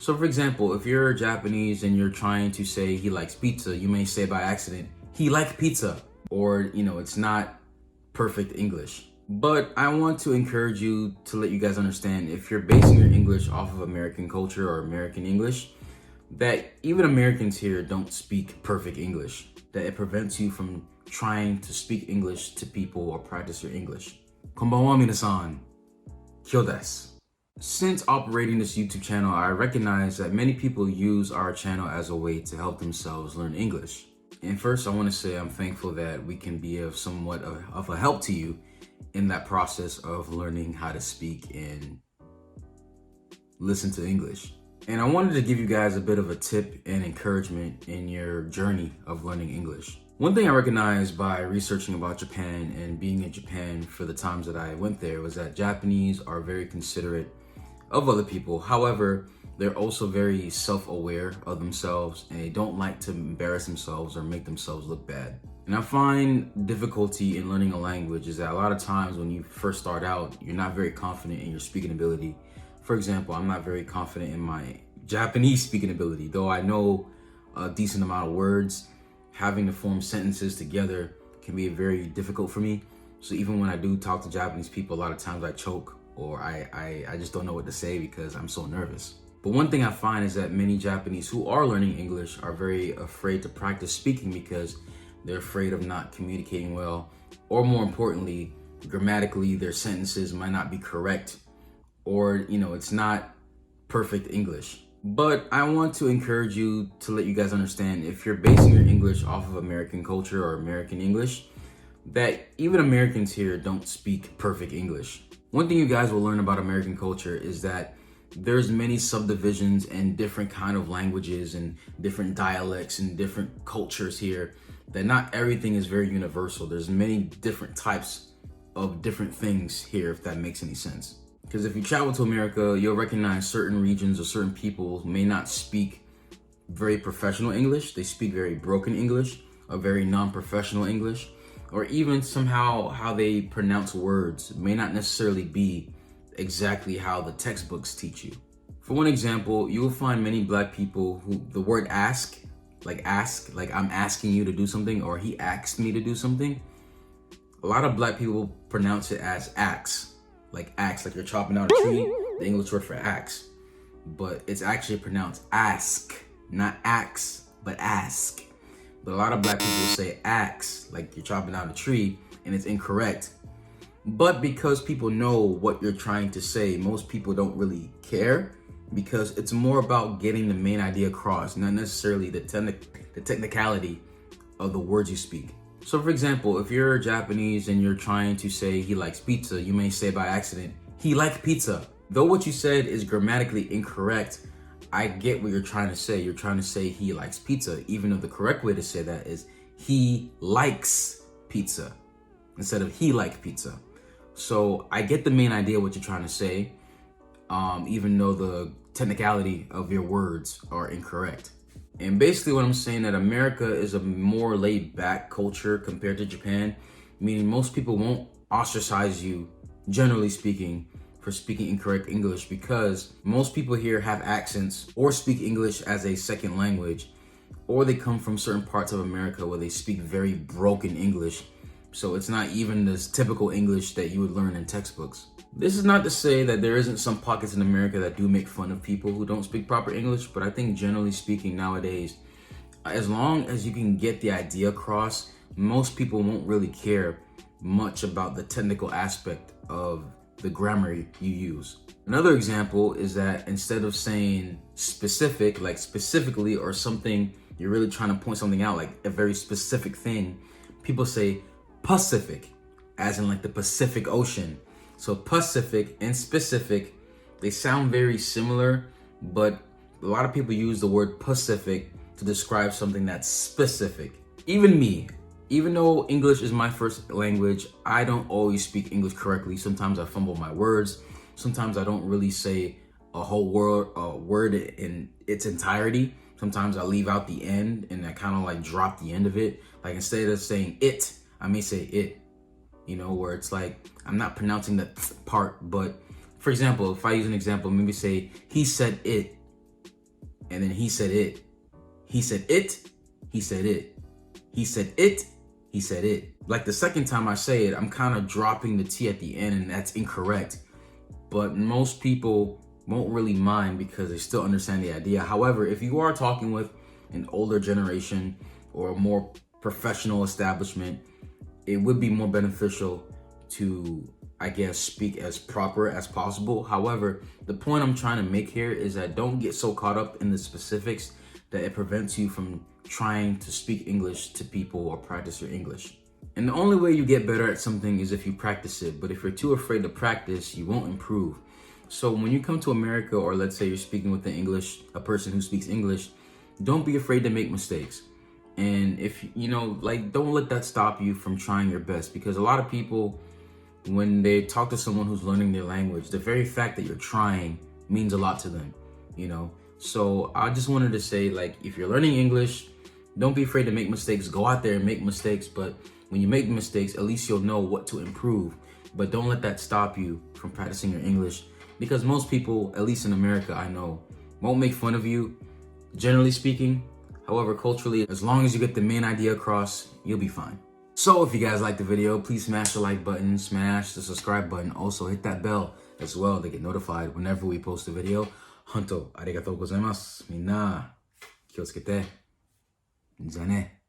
So for example, if you're Japanese and you're trying to say he likes pizza, you may say by accident, he liked pizza, or it's not perfect English. But I want to encourage you to let you guys understand, if you're basing your English off of American culture or American English, that even Americans here don't speak perfect English, that it prevents you from trying to speak English to people or practice your English. Konbanwa minasan, kyo desu. Since operating this YouTube channel, I recognize that many people use our channel as a way to help themselves learn English. And first, I want to say I'm thankful that we can be of somewhat of a help to you in that process of learning how to speak and listen to English. And I wanted to give you guys a bit of a tip and encouragement in your journey of learning English. One thing I recognized by researching about Japan and being in Japan for the times that I went there was that Japanese are very considerate of other people. However, they're also very self-aware of themselves, and they don't like to embarrass themselves or make themselves look bad. And I find difficulty in learning a language is that a lot of times when you first start out, you're not very confident in your speaking ability. For example, I'm not very confident in my Japanese speaking ability, though I know a decent amount of words. Having to form sentences together can be very difficult for me. So even when I do talk to Japanese people, a lot of times I choke, or I just don't know what to say because I'm so nervous. But one thing I find is that many Japanese who are learning English are very afraid to practice speaking because they're afraid of not communicating well, or more importantly, grammatically their sentences might not be correct, or it's not perfect English. But I want to encourage you to let you guys understand, if you're basing your English off of American culture or American English, that even Americans here don't speak perfect English. One thing you guys will learn about American culture is that there's many subdivisions and different kind of languages and different dialects and different cultures here, that not everything is very universal. There's many different types of different things here, if that makes any sense. Because if you travel to America, you'll recognize certain regions or certain people may not speak very professional English. They speak very broken English, or very non-professional English, or even somehow how they pronounce words may not necessarily be exactly how the textbooks teach you. For one example, you will find many Black people who the word ask, like I'm asking you to do something, or he asked me to do something. A lot of Black people pronounce it as axe, like you're chopping down a tree, the English word for axe. But it's actually pronounced ask, not axe, but ask. But a lot of Black people say axe, like you're chopping down a tree, and it's incorrect. But because people know what you're trying to say, most people don't really care, because it's more about getting the main idea across, not necessarily the technicality of the words you speak. So for example, if you're Japanese and you're trying to say he likes pizza, you may say by accident, he liked pizza. Though what you said is grammatically incorrect, I get what you're trying to say. You're trying to say he likes pizza, even though the correct way to say that is he likes pizza instead of he liked pizza. So I get the main idea what you're trying to say, even though the technicality of your words are incorrect. And basically what I'm saying, that America is a more laid back culture compared to Japan, meaning most people won't ostracize you, generally speaking, for speaking incorrect English, because most people here have accents or speak English as a second language, or they come from certain parts of America where they speak very broken English. So it's not even this typical English that you would learn in textbooks. This is not to say that there isn't some pockets in America that do make fun of people who don't speak proper English, but I think generally speaking nowadays, as long as you can get the idea across, most people won't really care much about the technical aspect of the grammar you use. Another example is that instead of saying specific, like specifically, or something you're really trying to point something out, like a very specific thing, people say Pacific, as in like the Pacific Ocean. So Pacific and specific, they sound very similar, but a lot of people use the word Pacific to describe something that's specific. Even me, even though English is my first language, I don't always speak English correctly. Sometimes I fumble my words. Sometimes I don't really say a whole word in its entirety. Sometimes I leave out the end and I kind of like drop the end of it. Like instead of saying it, I may say it, where it's like I'm not pronouncing the part. But for example, if I use an example, maybe say he said it, and then he said it. He said it, he said it. He said it, he said it. Like the second time I say it, I'm kind of dropping the T at the end, and that's incorrect. But most people won't really mind because they still understand the idea. However, if you are talking with an older generation or a more professional establishment, it would be more beneficial to, I guess, speak as proper as possible. However, the point I'm trying to make here is that don't get so caught up in the specifics that it prevents you from trying to speak English to people or practice your English. And the only way you get better at something is if you practice it. But if you're too afraid to practice, you won't improve. So when you come to America, or let's say you're speaking with a person who speaks English, don't be afraid to make mistakes. And if, don't let that stop you from trying your best, because a lot of people, when they talk to someone who's learning their language, the very fact that you're trying means a lot to them, So I just wanted to say, if you're learning English, don't be afraid to make mistakes. Go out there and make mistakes. But when you make mistakes, at least you'll know what to improve. But don't let that stop you from practicing your English, because most people, at least in America, I know, won't make fun of you, generally speaking. However, culturally, as long as you get the main idea across, you'll be fine. So if you guys liked the video, please smash the like button, smash the subscribe button. Also hit that bell as well to get notified whenever we post a video. Honto, arigatou gozaimasu. Minna, 気をつけて。じゃあね。